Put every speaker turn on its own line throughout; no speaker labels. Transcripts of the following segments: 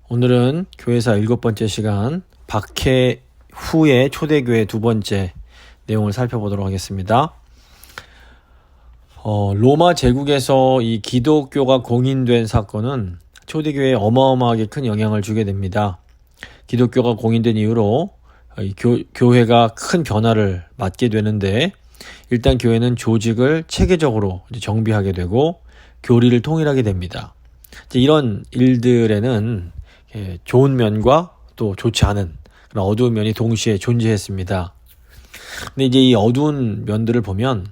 오늘은 교회사 7번째 시간 박해 후의 초대교회 2번째 내용을 살펴보도록 하겠습니다. 로마 제국에서 이 기독교가 공인된 사건은 초대교회에 어마어마하게 큰 영향을 주게 됩니다. 기독교가 공인된 이후로 교회가 큰 변화를 맞게 되는데, 일단 교회는 조직을 체계적으로 정비하게 되고 교리를 통일하게 됩니다. 이런 일들에는 좋은 면과 또 좋지 않은 그런 어두운 면이 동시에 존재했습니다. 근데 이제 이 어두운 면들을 보면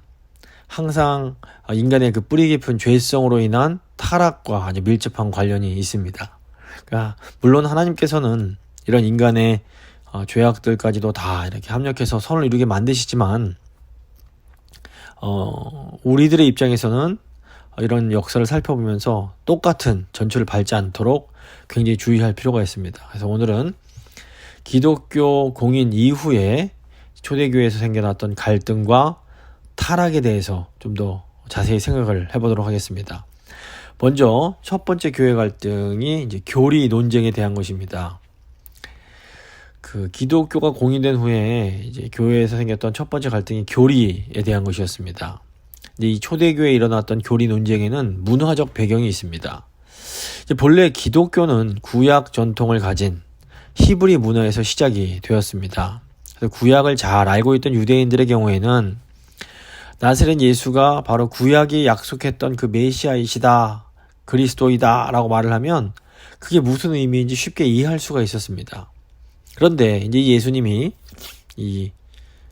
항상 인간의 그 뿌리 깊은 죄성으로 인한 타락과 아주 밀접한 관련이 있습니다. 그러니까 물론 하나님께서는 이런 인간의 죄악들까지도 다 이렇게 합력해서 선을 이루게 만드시지만, 우리들의 입장에서는 이런 역사를 살펴보면서 똑같은 전철을 밟지 않도록 굉장히 주의할 필요가 있습니다. 그래서 오늘은 기독교 공인 이후에 초대교회에서 생겨났던 갈등과 타락에 대해서 좀 더 자세히 생각을 해보도록 하겠습니다. 먼저 첫 번째 교회 갈등이 이제 교리 논쟁에 대한 것입니다. 그 기독교가 공인된 후에 이제 교회에서 생겼던 첫 번째 갈등이 교리에 대한 것이었습니다. 이 초대교회에 일어났던 교리 논쟁에는 문화적 배경이 있습니다. 본래 기독교는 구약 전통을 가진 히브리 문화에서 시작이 되었습니다. 그래서 구약을 잘 알고 있던 유대인들의 경우에는 나사렛 예수가 바로 구약이 약속했던 그 메시아이시다, 그리스도이다 라고 말을 하면 그게 무슨 의미인지 쉽게 이해할 수가 있었습니다. 그런데 이제 예수님이 이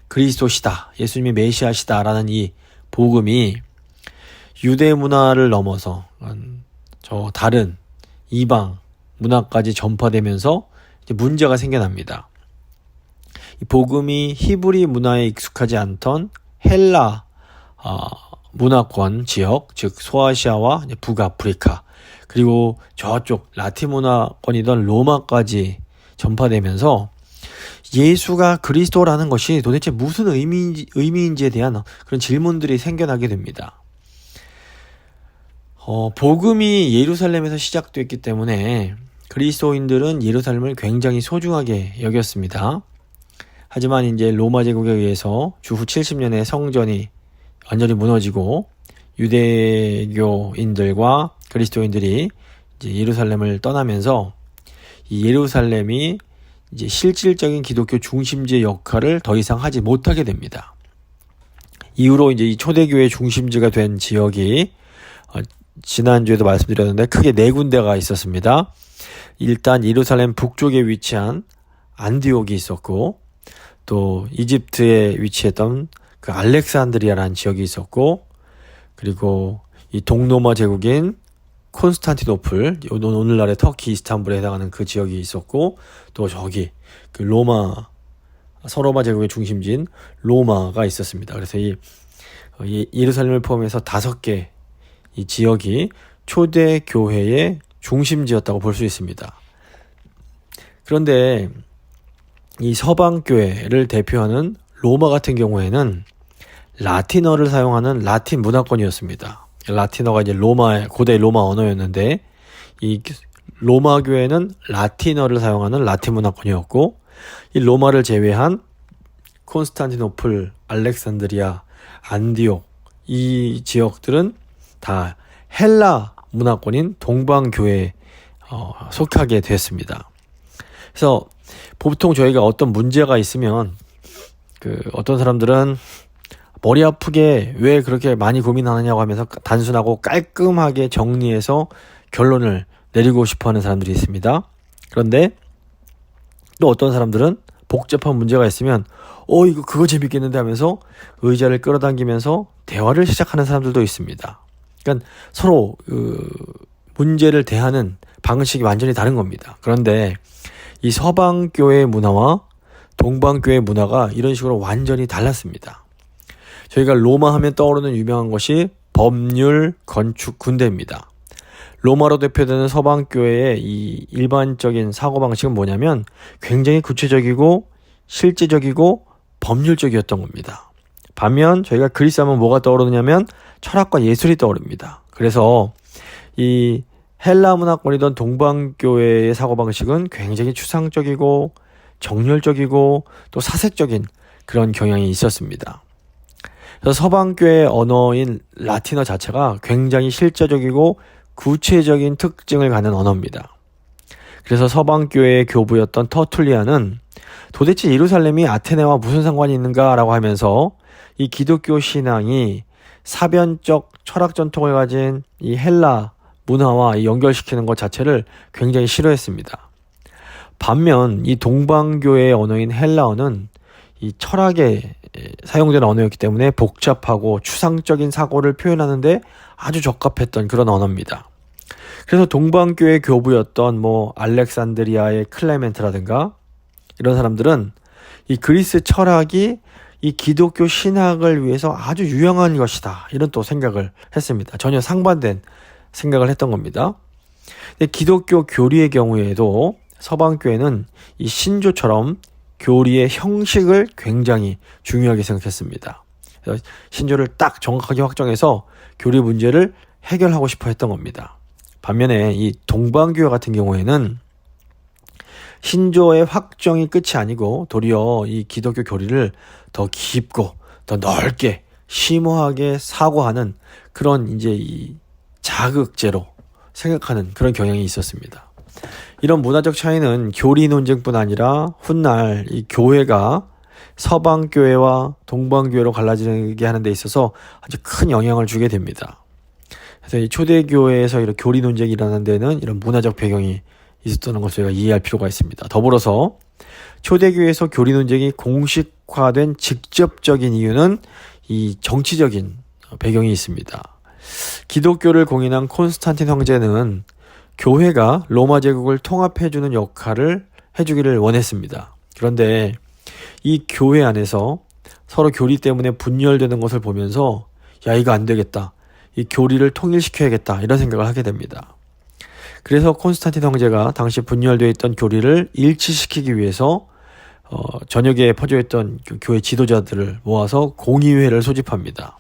그리스도시다, 예수님이 메시아시다 라는 이 복음이 유대 문화를 넘어서 저 다른 이방 문화까지 전파되면서 이제 문제가 생겨납니다. 이 복음이 히브리 문화에 익숙하지 않던 헬라 문화권 지역, 즉 소아시아와 북아프리카, 그리고 저쪽 라틴 문화권이던 로마까지 전파되면서 예수가 그리스도라는 것이 도대체 무슨 의미인지에 대한 그런 질문들이 생겨나게 됩니다. 복음이 예루살렘에서 시작됐기 때문에 그리스도인들은 예루살렘을 굉장히 소중하게 여겼습니다. 하지만 이제 로마 제국에 의해서 주후 70년에 성전이 완전히 무너지고 유대교인들과 그리스도인들이 이제 예루살렘을 떠나면서 이 예루살렘이 이제 실질적인 기독교 중심지의 역할을 더 이상 하지 못하게 됩니다. 이후로 이제 이 초대교회 중심지가 된 지역이 지난주에도 말씀드렸는데 크게 4군데가 있었습니다. 일단 예루살렘 북쪽에 위치한 안디옥이 있었고, 또 이집트에 위치했던 그 알렉산드리아라는 지역이 있었고, 그리고 이 동로마 제국인 콘스탄티노플, 오늘날의 터키 이스탄불에 해당하는 그 지역이 있었고, 또 저기 그 서로마 제국의 중심지인 로마가 있었습니다. 그래서 이 예루살렘을 포함해서 5개 이 지역이 초대 교회의 중심지였다고 볼 수 있습니다. 그런데 이 서방교회를 대표하는 로마 같은 경우에는 라틴어를 사용하는 라틴 문화권이었습니다. 라틴어가 이제 고대 로마 언어였는데, 이 로마 교회는 라틴어를 사용하는 라틴 문화권이었고, 이 로마를 제외한 콘스탄티노플, 알렉산드리아, 안디옥 이 지역들은 다 헬라 문화권인 동방교회에 속하게 됐습니다. 그래서 보통 저희가 어떤 문제가 있으면 어떤 사람들은 머리 아프게 왜 그렇게 많이 고민하느냐고 하면서 단순하고 깔끔하게 정리해서 결론을 내리고 싶어하는 사람들이 있습니다. 그런데 또 어떤 사람들은 복잡한 문제가 있으면 그거 재밌겠는데 하면서 의자를 끌어당기면서 대화를 시작하는 사람들도 있습니다. 그러니까 서로 문제를 대하는 방식이 완전히 다른 겁니다. 그런데 이 서방교회 문화와 동방교회 문화가 이런 식으로 완전히 달랐습니다. 저희가 로마 하면 떠오르는 유명한 것이 법률, 건축, 군대입니다. 로마로 대표되는 서방교회의 이 일반적인 사고방식은 뭐냐면 굉장히 구체적이고 실제적이고 법률적이었던 겁니다. 반면 저희가 그리스 하면 뭐가 떠오르냐면 철학과 예술이 떠오릅니다. 그래서 이 헬라 문화권이던 동방교회의 사고방식은 굉장히 추상적이고 정열적이고 또 사색적인 그런 경향이 있었습니다. 그래서 서방교회의 언어인 라틴어 자체가 굉장히 실제적이고 구체적인 특징을 갖는 언어입니다. 그래서 서방교회의 교부였던 터툴리안은 도대체 예루살렘이 아테네와 무슨 상관이 있는가라고 하면서 이 기독교 신앙이 사변적 철학 전통을 가진 이 헬라 문화와 연결시키는 것 자체를 굉장히 싫어했습니다. 반면 이 동방교회의 언어인 헬라어는 이 철학에 사용되는 언어였기 때문에 복잡하고 추상적인 사고를 표현하는데 아주 적합했던 그런 언어입니다. 그래서 동방교회 교부였던 알렉산드리아의 클레멘트라든가 이런 사람들은 이 그리스 철학이 이 기독교 신학을 위해서 아주 유용한 것이다, 이런 또 생각을 했습니다. 전혀 상반된 생각을 했던 겁니다. 근데 기독교 교리의 경우에도 서방교회는 이 신조처럼 교리의 형식을 굉장히 중요하게 생각했습니다. 그래서 신조를 딱 정확하게 확정해서 교리 문제를 해결하고 싶어 했던 겁니다. 반면에 이 동방교회 같은 경우에는 신조의 확정이 끝이 아니고 도리어 이 기독교 교리를 더 깊고 더 넓게 심오하게 사고하는 그런 이제 이 자극제로 생각하는 그런 경향이 있었습니다. 이런 문화적 차이는 교리 논쟁뿐 아니라 훗날 이 교회가 서방교회와 동방교회로 갈라지게 하는 데 있어서 아주 큰 영향을 주게 됩니다. 그래서 이 초대교회에서 이런 교리 논쟁이 일어나는 데는 이런 문화적 배경이 있었다는 것을 저희가 이해할 필요가 있습니다. 더불어서 초대교회에서 교리 논쟁이 공식화된 직접적인 이유는 이 정치적인 배경이 있습니다. 기독교를 공인한 콘스탄틴 황제는 교회가 로마 제국을 통합해주는 역할을 해주기를 원했습니다. 그런데 이 교회 안에서 서로 교리 때문에 분열되는 것을 보면서 이거 안 되겠다, 이 교리를 통일시켜야겠다, 이런 생각을 하게 됩니다. 그래서 콘스탄틴 황제가 당시 분열되어 있던 교리를 일치시키기 위해서 전역에 퍼져 있던 교회 지도자들을 모아서 공의회를 소집합니다.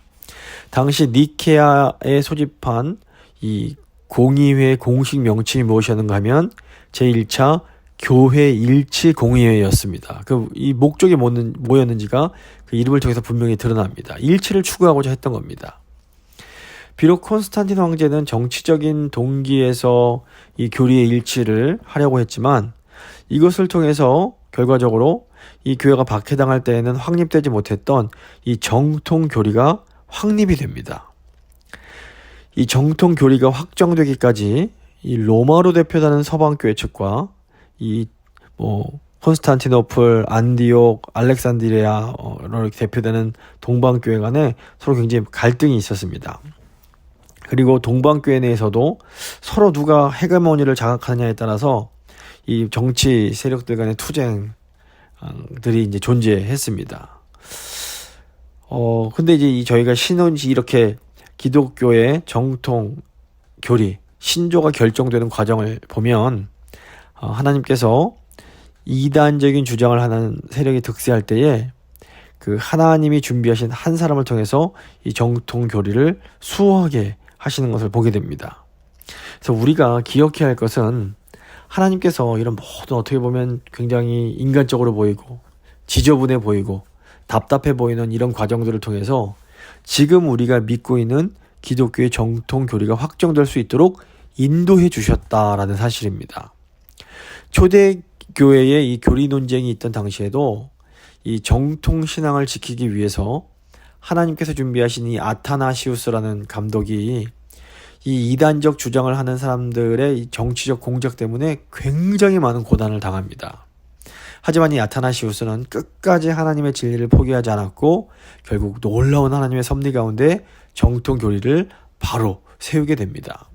당시 니케아에 소집한 이 공의회 공식 명칭이 무엇이었는가 하면 제1차 교회 일치 공의회였습니다. 이 목적이 뭐였는지가 그 이름을 통해서 분명히 드러납니다. 일치를 추구하고자 했던 겁니다. 비록 콘스탄틴 황제는 정치적인 동기에서 이 교리의 일치를 하려고 했지만 이것을 통해서 결과적으로 이 교회가 박해당할 때에는 확립되지 못했던 이 정통 교리가 확립이 됩니다. 이 정통 교리가 확정되기까지 이 로마로 대표되는 서방교회 측과 이 콘스탄티노플, 안디옥, 알렉산드리아로 대표되는 동방교회 간에 서로 굉장히 갈등이 있었습니다. 그리고 동방교회 내에서도 서로 누가 헤게모니를 장악하느냐에 따라서 이 정치 세력들 간의 투쟁들이 이제 존재했습니다. 근데 이제 저희가 신혼지 이렇게 기독교의 정통 교리, 신조가 결정되는 과정을 보면 하나님께서 이단적인 주장을 하는 세력이 득세할 때에 그 하나님이 준비하신 한 사람을 통해서 이 정통 교리를 수호하게 하시는 것을 보게 됩니다. 그래서 우리가 기억해야 할 것은 하나님께서 이런 모든 어떻게 보면 굉장히 인간적으로 보이고 지저분해 보이고 답답해 보이는 이런 과정들을 통해서 지금 우리가 믿고 있는 기독교의 정통 교리가 확정될 수 있도록 인도해 주셨다라는 사실입니다. 초대교회에 이 교리 논쟁이 있던 당시에도 이 정통 신앙을 지키기 위해서 하나님께서 준비하신 이 아타나시우스라는 감독이 이 이단적 주장을 하는 사람들의 이 정치적 공작 때문에 굉장히 많은 고난을 당합니다. 하지만 이 아타나시우스는 끝까지 하나님의 진리를 포기하지 않았고 결국 놀라운 하나님의 섭리 가운데 정통 교리를 바로 세우게 됩니다.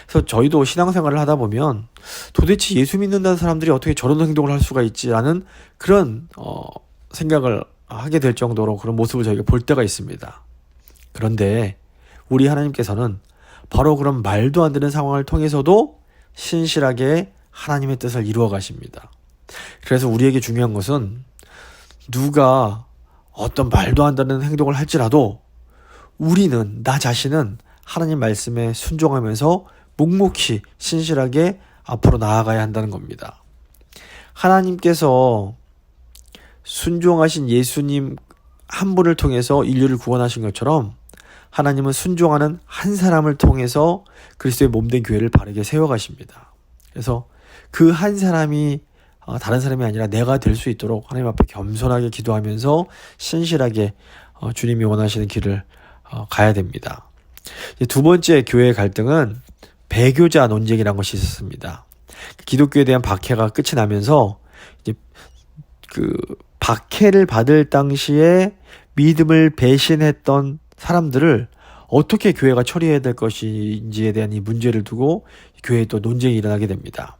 그래서 저희도 신앙생활을 하다 보면 도대체 예수 믿는다는 사람들이 어떻게 저런 행동을 할 수가 있지라는 그런 생각을 하게 될 정도로 그런 모습을 저희가 볼 때가 있습니다. 그런데 우리 하나님께서는 바로 그런 말도 안 되는 상황을 통해서도 신실하게 하나님의 뜻을 이루어 가십니다. 그래서 우리에게 중요한 것은 누가 어떤 말도 안 되는 행동을 할지라도 우리는, 나 자신은 하나님 말씀에 순종하면서 묵묵히 신실하게 앞으로 나아가야 한다는 겁니다. 하나님께서 순종하신 예수님 한 분을 통해서 인류를 구원하신 것처럼 하나님은 순종하는 한 사람을 통해서 그리스도의 몸된 교회를 바르게 세워가십니다. 그래서 그 한 사람이 다른 사람이 아니라 내가 될 수 있도록 하나님 앞에 겸손하게 기도하면서 신실하게 주님이 원하시는 길을 가야 됩니다. 두 번째 교회의 갈등은 배교자 논쟁이라는 것이 있었습니다. 기독교에 대한 박해가 끝이 나면서 이제 그 박해를 받을 당시에 믿음을 배신했던 사람들을 어떻게 교회가 처리해야 될 것인지에 대한 이 문제를 두고 교회에 또 논쟁이 일어나게 됩니다.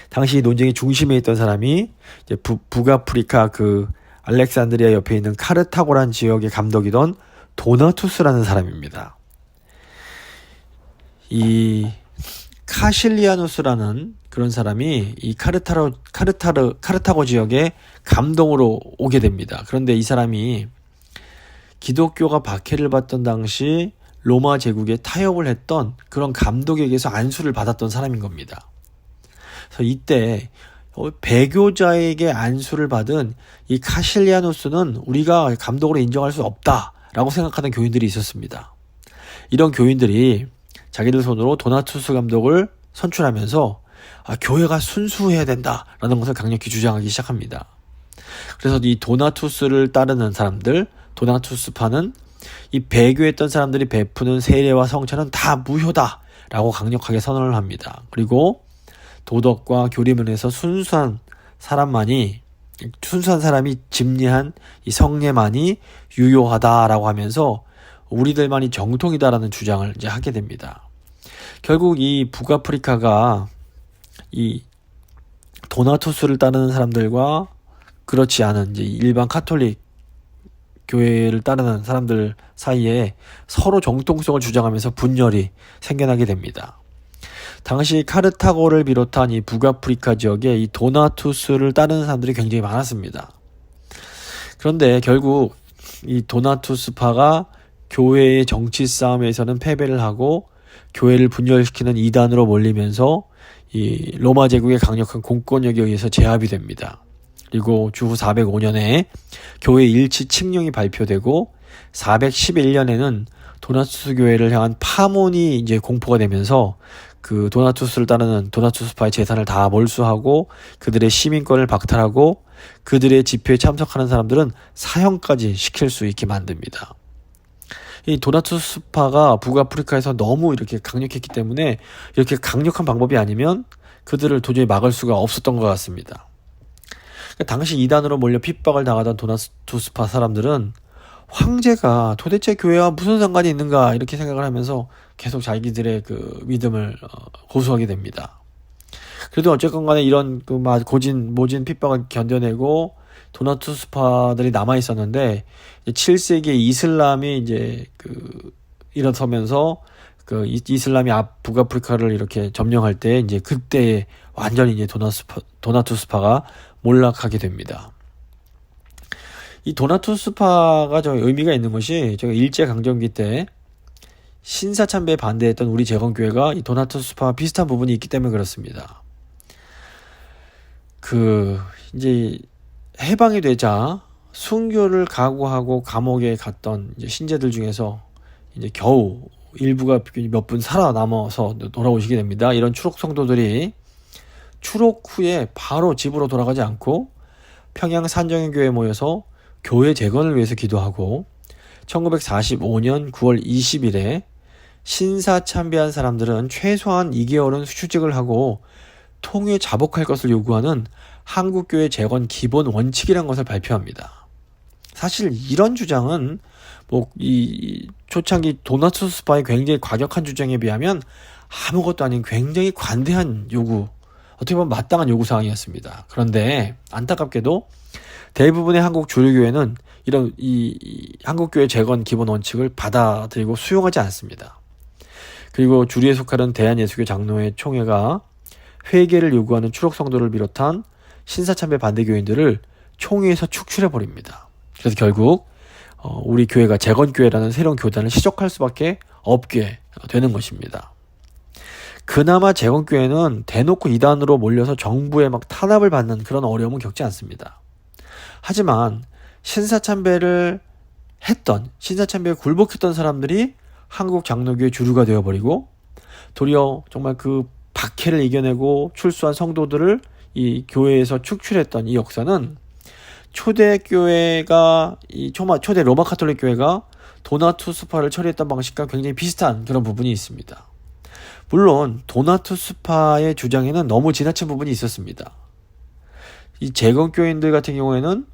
당시 논쟁의 중심에 있던 사람이 이제 북아프리카 그 알렉산드리아 옆에 있는 카르타고란 지역의 감독이던 도나투스라는 사람입니다. 이 카실리아누스라는 그런 사람이 이 카르타고 지역의 감독으로 오게 됩니다. 그런데 이 사람이 기독교가 박해를 받던 당시 로마 제국에 타협을 했던 그런 감독에게서 안수를 받았던 사람인 겁니다. 그래서 이때 배교자에게 안수를 받은 이 카실리아누스는 우리가 감독으로 인정할 수 없다라고 생각하는 교인들이 있었습니다. 이런 교인들이 자기들 손으로 도나투스 감독을 선출하면서 교회가 순수해야 된다라는 것을 강력히 주장하기 시작합니다. 그래서 이 도나투스를 따르는 사람들, 도나투스파는 이 배교했던 사람들이 베푸는 세례와 성찬은 다 무효다라고 강력하게 선언을 합니다. 그리고 도덕과 교리면에서 순수한 사람이 집례한 이 성례만이 유효하다라고 하면서 우리들만이 정통이다라는 주장을 이제 하게 됩니다. 결국 이 북아프리카가 이 도나투스를 따르는 사람들과 그렇지 않은 이제 일반 카톨릭 교회를 따르는 사람들 사이에 서로 정통성을 주장하면서 분열이 생겨나게 됩니다. 당시 카르타고를 비롯한 이 북아프리카 지역에 이 도나투스를 따르는 사람들이 굉장히 많았습니다. 그런데 결국 이 도나투스파가 교회의 정치 싸움에서는 패배를 하고 교회를 분열시키는 이단으로 몰리면서 이 로마 제국의 강력한 공권력에 의해서 제압이 됩니다. 그리고 주후 405년에 교회 일치 칙령이 발표되고 411년에는 도나투스 교회를 향한 파문이 이제 공포가 되면서 그 도나투스를 따르는 도나투스파의 재산을 다 몰수하고 그들의 시민권을 박탈하고 그들의 집회에 참석하는 사람들은 사형까지 시킬 수 있게 만듭니다. 이 도나투스파가 북아프리카에서 너무 이렇게 강력했기 때문에 이렇게 강력한 방법이 아니면 그들을 도저히 막을 수가 없었던 것 같습니다. 당시 이단으로 몰려 핍박을 당하던 도나투스파 사람들은 황제가 도대체 교회와 무슨 상관이 있는가 이렇게 생각을 하면서 계속 자기들의 그 믿음을 고수하게 됩니다. 그래도 어쨌건 간에 이런 그 모진 핍박을 견뎌내고 도나투스파들이 남아 있었는데 7세기에 이슬람이 이제 일어서면서 그 이슬람이 북아프리카를 이렇게 점령할 때 이제 그때 완전히 이제 도나투스파가 몰락하게 됩니다. 이 도나투스파가 저 의미가 있는 것이 제가 일제강점기 때 신사참배에 반대했던 우리 재건교회가 이 도나투스파와 비슷한 부분이 있기 때문에 그렇습니다. 이제 해방이 되자 순교를 각오하고 감옥에 갔던 이제 신제들 중에서 이제 겨우 일부가 몇 분 살아남아서 돌아오시게 됩니다. 이런 추록 성도들이 추록 후에 바로 집으로 돌아가지 않고 평양 산정교회에 모여서 교회 재건을 위해서 기도하고 1945년 9월 20일에 신사 참배한 사람들은 최소한 2개월은 휴직을 하고 통회 자복할 것을 요구하는 한국교회 재건 기본 원칙이라는 것을 발표합니다. 사실 이런 주장은 이 초창기 도나투스파의 굉장히 과격한 주장에 비하면 아무것도 아닌 굉장히 관대한 요구, 어떻게 보면 마땅한 요구사항이었습니다. 그런데 안타깝게도 대부분의 한국 주류교회는 이런 이 한국교회 재건 기본 원칙을 받아들이고 수용하지 않습니다. 그리고 주류에 속하는 대한예수교 장로회 총회가 회개를 요구하는 추록 성도를 비롯한 신사참배 반대 교인들을 총회에서 축출해버립니다. 그래서 결국 우리 교회가 재건교회라는 새로운 교단을 시작할 수밖에 없게 되는 것입니다. 그나마 재건교회는 대놓고 이단으로 몰려서 정부에 막 탄압을 받는 그런 어려움은 겪지 않습니다. 하지만 신사참배를 신사참배에 굴복했던 사람들이 한국 장로교의 주류가 되어버리고, 도리어 정말 그 박해를 이겨내고 출소한 성도들을 이 교회에서 축출했던 이 역사는 초대 로마 카톨릭 교회가 도나투스파를 처리했던 방식과 굉장히 비슷한 그런 부분이 있습니다. 물론 도나투스파의 주장에는 너무 지나친 부분이 있었습니다. 이 재건교인들 같은 경우에는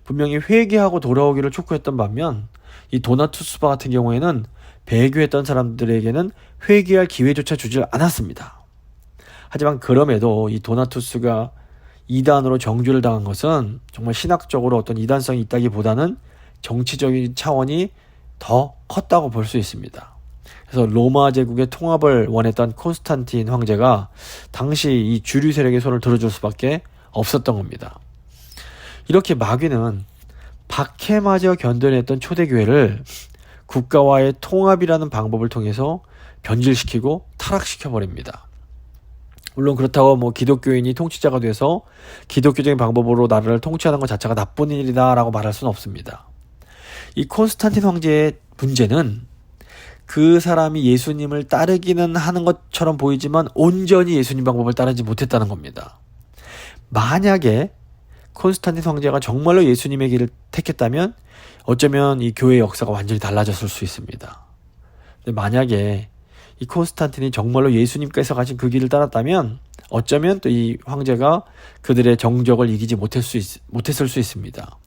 분명히 회개하고 돌아오기를 촉구했던 반면, 이 도나투스파 같은 경우에는 배교했던 사람들에게는 회개할 기회조차 주질 않았습니다. 하지만 그럼에도 이 도나투스가 이단으로 정죄를 당한 것은 정말 신학적으로 어떤 이단성이 있다기보다는 정치적인 차원이 더 컸다고 볼 수 있습니다. 그래서 로마 제국의 통합을 원했던 콘스탄틴 황제가 당시 이 주류 세력의 손을 들어줄 수밖에 없었던 겁니다. 이렇게 마귀는 박해마저 견뎌냈던 초대교회를 국가와의 통합이라는 방법을 통해서 변질시키고 타락시켜버립니다. 물론 그렇다고 기독교인이 통치자가 돼서 기독교적인 방법으로 나라를 통치하는 것 자체가 나쁜 일이다라고 말할 수는 없습니다. 이 콘스탄틴 황제의 문제는 그 사람이 예수님을 따르기는 하는 것처럼 보이지만 온전히 예수님 방법을 따르지 못했다는 겁니다. 만약에 콘스탄틴 황제가 정말로 예수님의 길을 택했다면 어쩌면 이 교회의 역사가 완전히 달라졌을 수 있습니다. 근데 만약에 이 콘스탄틴이 정말로 예수님께서 가신 그 길을 따랐다면 어쩌면 또 이 황제가 그들의 정적을 이기지 못했을 수 있습니다.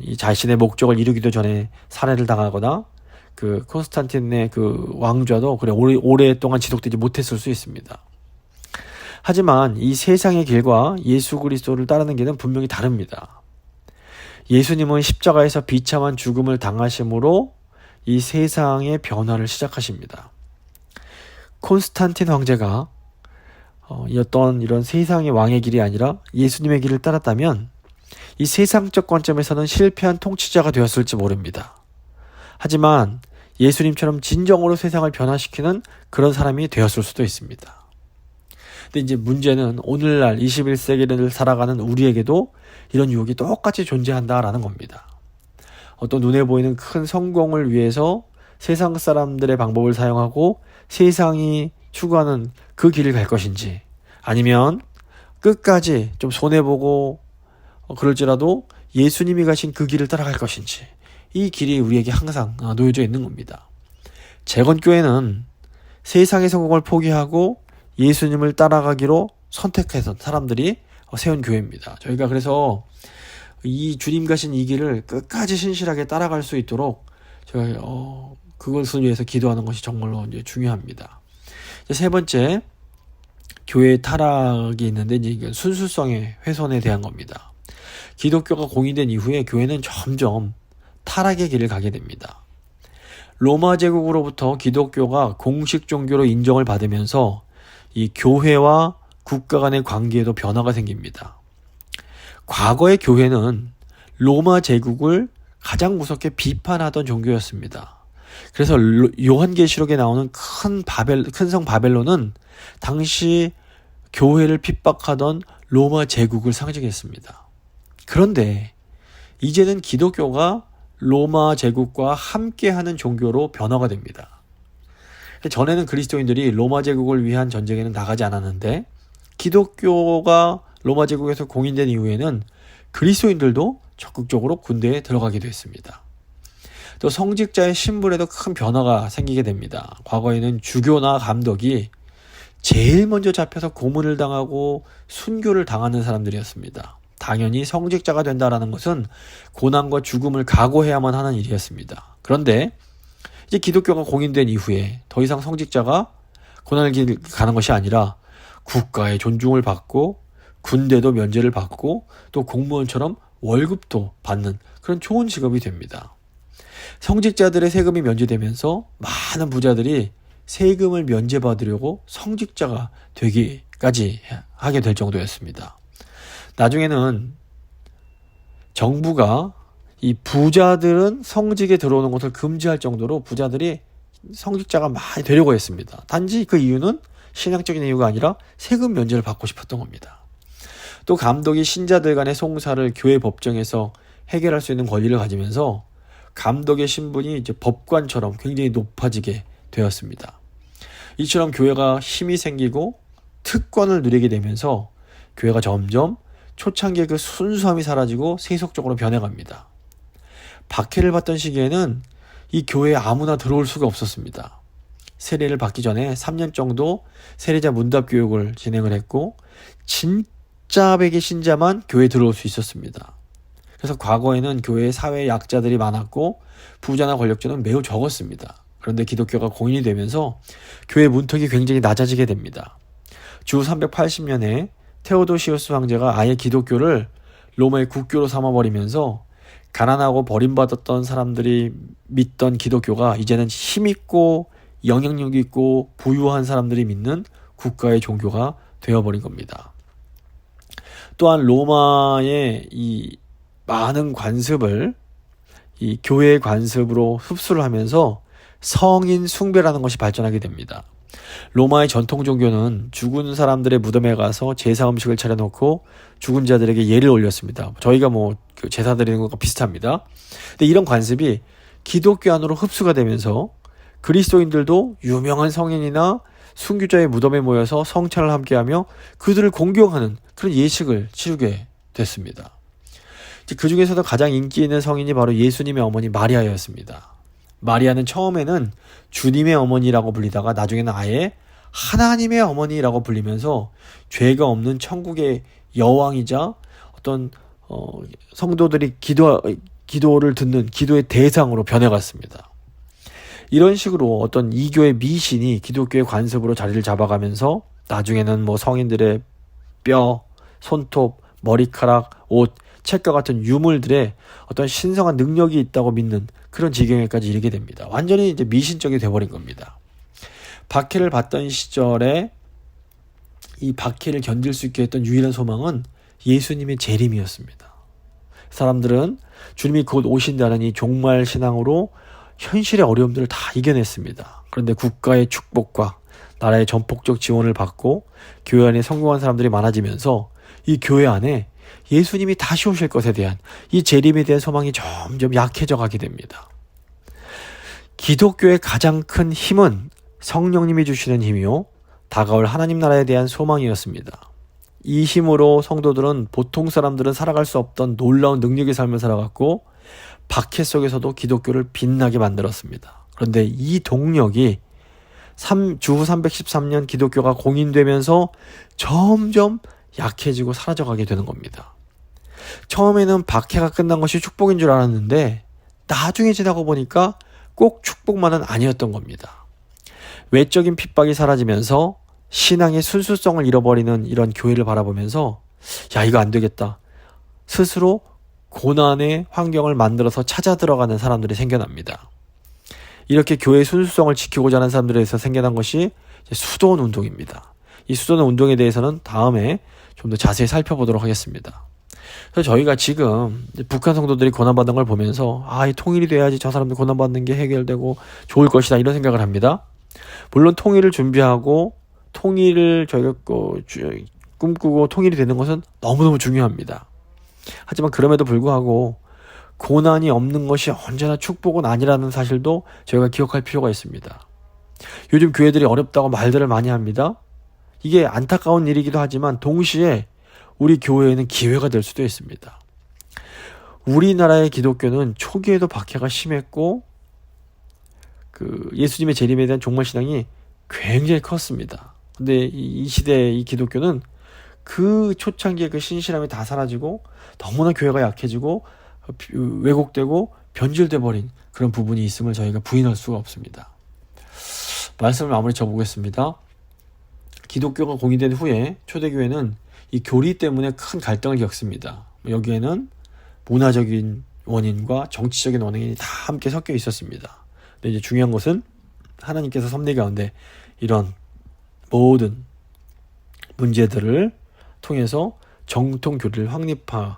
이 자신의 목적을 이루기도 전에 살해를 당하거나 그 콘스탄틴의 그 왕좌도 오랫동안 지속되지 못했을 수 있습니다. 하지만 이 세상의 길과 예수 그리스도를 따르는 길은 분명히 다릅니다. 예수님은 십자가에서 비참한 죽음을 당하심으로 이 세상의 변화를 시작하십니다. 콘스탄틴 황제가 이런 세상의 왕의 길이 아니라 예수님의 길을 따랐다면 이 세상적 관점에서는 실패한 통치자가 되었을지 모릅니다. 하지만 예수님처럼 진정으로 세상을 변화시키는 그런 사람이 되었을 수도 있습니다. 근데 이제 문제는 오늘날 21세기를 살아가는 우리에게도 이런 유혹이 똑같이 존재한다라는 겁니다. 어떤 눈에 보이는 큰 성공을 위해서 세상 사람들의 방법을 사용하고 세상이 추구하는 그 길을 갈 것인지, 아니면 끝까지 좀 손해보고 그럴지라도 예수님이 가신 그 길을 따라갈 것인지, 이 길이 우리에게 항상 놓여져 있는 겁니다. 재건교회는 세상의 성공을 포기하고 예수님을 따라가기로 선택해서 사람들이 세운 교회입니다. 저희가 그래서 이 주님 가신 이 길을 끝까지 신실하게 따라갈 수 있도록 저희가 그것을 위해서 기도하는 것이 정말로 이제 중요합니다. 이제 세 번째, 교회의 타락이 있는데 이제 순수성의 훼손에 대한 겁니다. 기독교가 공인된 이후에 교회는 점점 타락의 길을 가게 됩니다. 로마 제국으로부터 기독교가 공식 종교로 인정을 받으면서 이 교회와 국가 간의 관계에도 변화가 생깁니다. 과거의 교회는 로마 제국을 가장 무섭게 비판하던 종교였습니다. 그래서 요한계시록에 나오는 큰 성 바벨론은 당시 교회를 핍박하던 로마 제국을 상징했습니다. 그런데 이제는 기독교가 로마 제국과 함께하는 종교로 변화가 됩니다. 전에는 그리스도인들이 로마 제국을 위한 전쟁에는 나가지 않았는데, 기독교가 로마 제국에서 공인된 이후에는 그리스도인들도 적극적으로 군대에 들어가게 됐습니다. 또 성직자의 신분에도 큰 변화가 생기게 됩니다. 과거에는 주교나 감독이 제일 먼저 잡혀서 고문을 당하고 순교를 당하는 사람들이었습니다. 당연히 성직자가 된다는 것은 고난과 죽음을 각오해야만 하는 일이었습니다. 그런데 이제 기독교가 공인된 이후에 더 이상 성직자가 고난을 가는 것이 아니라 국가의 존중을 받고 군대도 면제를 받고 또 공무원처럼 월급도 받는 그런 좋은 직업이 됩니다. 성직자들의 세금이 면제되면서 많은 부자들이 세금을 면제받으려고 성직자가 되기까지 하게 될 정도였습니다. 나중에는 정부가 이 부자들은 성직에 들어오는 것을 금지할 정도로 부자들이 성직자가 많이 되려고 했습니다. 단지 그 이유는 신앙적인 이유가 아니라 세금 면제를 받고 싶었던 겁니다. 또 감독이 신자들 간의 송사를 교회 법정에서 해결할 수 있는 권리를 가지면서 감독의 신분이 이제 법관처럼 굉장히 높아지게 되었습니다. 이처럼 교회가 힘이 생기고 특권을 누리게 되면서 교회가 점점 초창기의 그 순수함이 사라지고 세속적으로 변해갑니다. 박해를 받던 시기에는 이 교회에 아무나 들어올 수가 없었습니다. 세례를 받기 전에 3년 정도 세례자 문답 교육을 진행을 했고 진짜 백의 신자만 교회에 들어올 수 있었습니다. 그래서 과거에는 교회에 사회 약자들이 많았고 부자나 권력자는 매우 적었습니다. 그런데 기독교가 공인이 되면서 교회 문턱이 굉장히 낮아지게 됩니다. 주 380년에 테오도시우스 황제가 아예 기독교를 로마의 국교로 삼아버리면서 가난하고 버림받았던 사람들이 믿던 기독교가 이제는 힘있고 영향력 있고 부유한 사람들이 믿는 국가의 종교가 되어버린 겁니다. 또한 로마의 이 많은 관습을 이 교회의 관습으로 흡수를 하면서 성인 숭배라는 것이 발전하게 됩니다. 로마의 전통 종교는 죽은 사람들의 무덤에 가서 제사 음식을 차려놓고 죽은 자들에게 예를 올렸습니다. 저희가 제사 드리는 것과 비슷합니다. 근데 이런 관습이 기독교 안으로 흡수가 되면서 그리스도인들도 유명한 성인이나 순교자의 무덤에 모여서 성찬을 함께하며 그들을 공경하는 그런 예식을 치르게 됐습니다. 그 중에서도 가장 인기 있는 성인이 바로 예수님의 어머니 마리아였습니다. 마리아는 처음에는 주님의 어머니라고 불리다가 나중에는 아예 하나님의 어머니라고 불리면서 죄가 없는 천국의 여왕이자 어떤 성도들이 기도를 듣는 기도의 대상으로 변해갔습니다. 이런 식으로 어떤 이교의 미신이 기독교의 관습으로 자리를 잡아가면서 나중에는 성인들의 뼈, 손톱, 머리카락, 옷, 책과 같은 유물들의 어떤 신성한 능력이 있다고 믿는 그런 지경에까지 이르게 됩니다. 완전히 이제 미신적이 돼버린 겁니다. 박해를 받던 시절에 이 박해를 견딜 수 있게 했던 유일한 소망은 예수님의 재림이었습니다. 사람들은 주님이 곧 오신다는 이 종말 신앙으로 현실의 어려움들을 다 이겨냈습니다. 그런데 국가의 축복과 나라의 전폭적 지원을 받고 교회 안에 성공한 사람들이 많아지면서 이 교회 안에 예수님이 다시 오실 것에 대한 이 재림에 대한 소망이 점점 약해져 가게 됩니다. 기독교의 가장 큰 힘은 성령님이 주시는 힘이요 다가올 하나님 나라에 대한 소망이었습니다. 이 힘으로 성도들은 보통 사람들은 살아갈 수 없던 놀라운 능력의 삶을 살아갔고 박해 속에서도 기독교를 빛나게 만들었습니다. 그런데 이 동력이 주후 313년 기독교가 공인되면서 점점 약해지고 사라져가게 되는 겁니다. 처음에는 박해가 끝난 것이 축복인 줄 알았는데 나중에 지나고 보니까 꼭 축복만은 아니었던 겁니다. 외적인 핍박이 사라지면서 신앙의 순수성을 잃어버리는 이런 교회를 바라보면서 이거 안 되겠다. 스스로 고난의 환경을 만들어서 찾아 들어가는 사람들이 생겨납니다. 이렇게 교회의 순수성을 지키고자 하는 사람들에서 생겨난 것이 수도원 운동입니다. 이 수도원 운동에 대해서는 다음에 좀 더 자세히 살펴보도록 하겠습니다. 그래서 저희가 지금 북한 성도들이 고난받는 걸 보면서 이 통일이 돼야지 저 사람들 고난받는 게 해결되고 좋을 것이다 이런 생각을 합니다. 물론 통일을 준비하고 통일을 저희가 꿈꾸고 통일이 되는 것은 너무너무 중요합니다. 하지만 그럼에도 불구하고 고난이 없는 것이 언제나 축복은 아니라는 사실도 저희가 기억할 필요가 있습니다. 요즘 교회들이 어렵다고 말들을 많이 합니다. 이게 안타까운 일이기도 하지만 동시에 우리 교회에는 기회가 될 수도 있습니다. 우리나라의 기독교는 초기에도 박해가 심했고 예수님의 재림에 대한 종말신앙이 굉장히 컸습니다. 근데 이 시대의 이 기독교는 그 초창기의 그 신실함이 다 사라지고 너무나 교회가 약해지고 왜곡되고 변질돼 버린 그런 부분이 있음을 저희가 부인할 수가 없습니다. 말씀을 마무리 쳐보겠습니다. 기독교가 공인된 후에 초대교회는 이 교리 때문에 큰 갈등을 겪습니다. 여기에는 문화적인 원인과 정치적인 원인이 다 함께 섞여 있었습니다. 근데 이제 중요한 것은 하나님께서 섭리 가운데 이런 모든 문제들을 통해서 정통 교리를 확립하는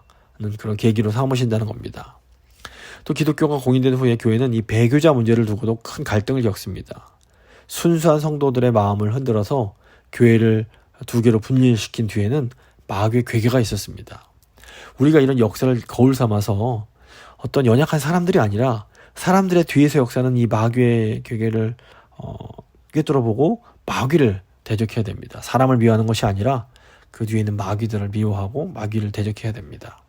그런 계기로 삼으신다는 겁니다. 또 기독교가 공인된 후에 교회는 이 배교자 문제를 두고도 큰 갈등을 겪습니다. 순수한 성도들의 마음을 흔들어서 교회를 두 개로 분리시킨 뒤에는 마귀의 괴계가 있었습니다. 우리가 이런 역사를 거울 삼아서 어떤 연약한 사람들이 아니라 사람들의 뒤에서 역사는 이 마귀의 괴계를 꿰뚫어보고 마귀를 대적해야 됩니다. 사람을 미워하는 것이 아니라 그 뒤에 있는 마귀들을 미워하고 마귀를 대적해야 됩니다.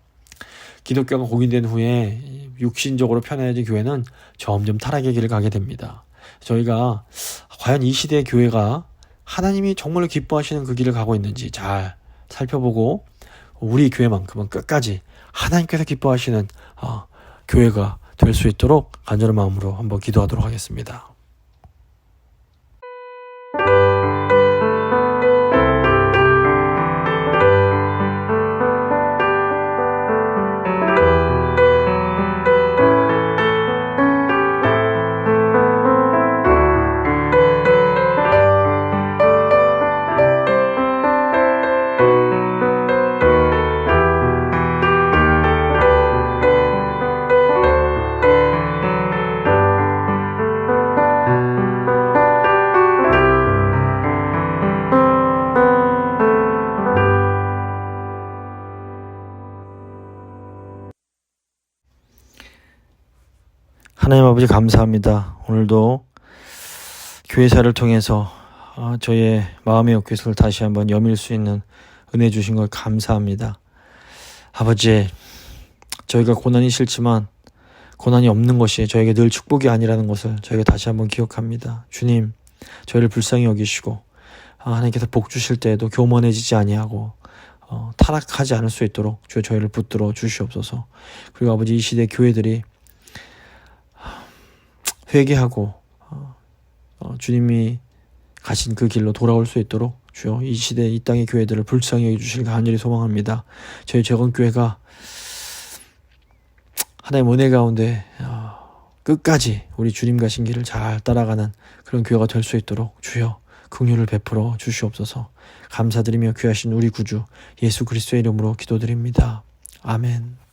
기독교가 공인된 후에 육신적으로 편해진 교회는 점점 타락의 길을 가게 됩니다. 저희가 과연 이 시대의 교회가 하나님이 정말로 기뻐하시는 그 길을 가고 있는지 잘 살펴보고 우리 교회만큼은 끝까지 하나님께서 기뻐하시는 교회가 될 수 있도록 간절한 마음으로 한번 기도하도록 하겠습니다. 하나님 아버지 감사합니다. 오늘도 교회사를 통해서 저의 마음의 옥교를 다시 한번 여밀 수 있는 은혜 주신 걸 감사합니다. 아버지, 저희가 고난이 싫지만 고난이 없는 것이 저에게 늘 축복이 아니라는 것을 저희가 다시 한번 기억합니다. 주님, 저희를 불쌍히 여기시고 하나님께서 복 주실 때에도 교만해지지 아니하고 타락하지 않을 수 있도록 주여 저희를 붙들어 주시옵소서. 그리고 아버지, 이 시대 교회들이 회개하고 주님이 가신 그 길로 돌아올 수 있도록 주여 이 시대 이 땅의 교회들을 불쌍히 여겨주실 간절히 소망합니다. 저희 재건교회가 하나님의 은혜 가운데 끝까지 우리 주님 가신 길을 잘 따라가는 그런 교회가 될 수 있도록 주여 긍휼을 베풀어 주시옵소서. 감사드리며 귀하신 우리 구주 예수 그리스도의 이름으로 기도드립니다. 아멘.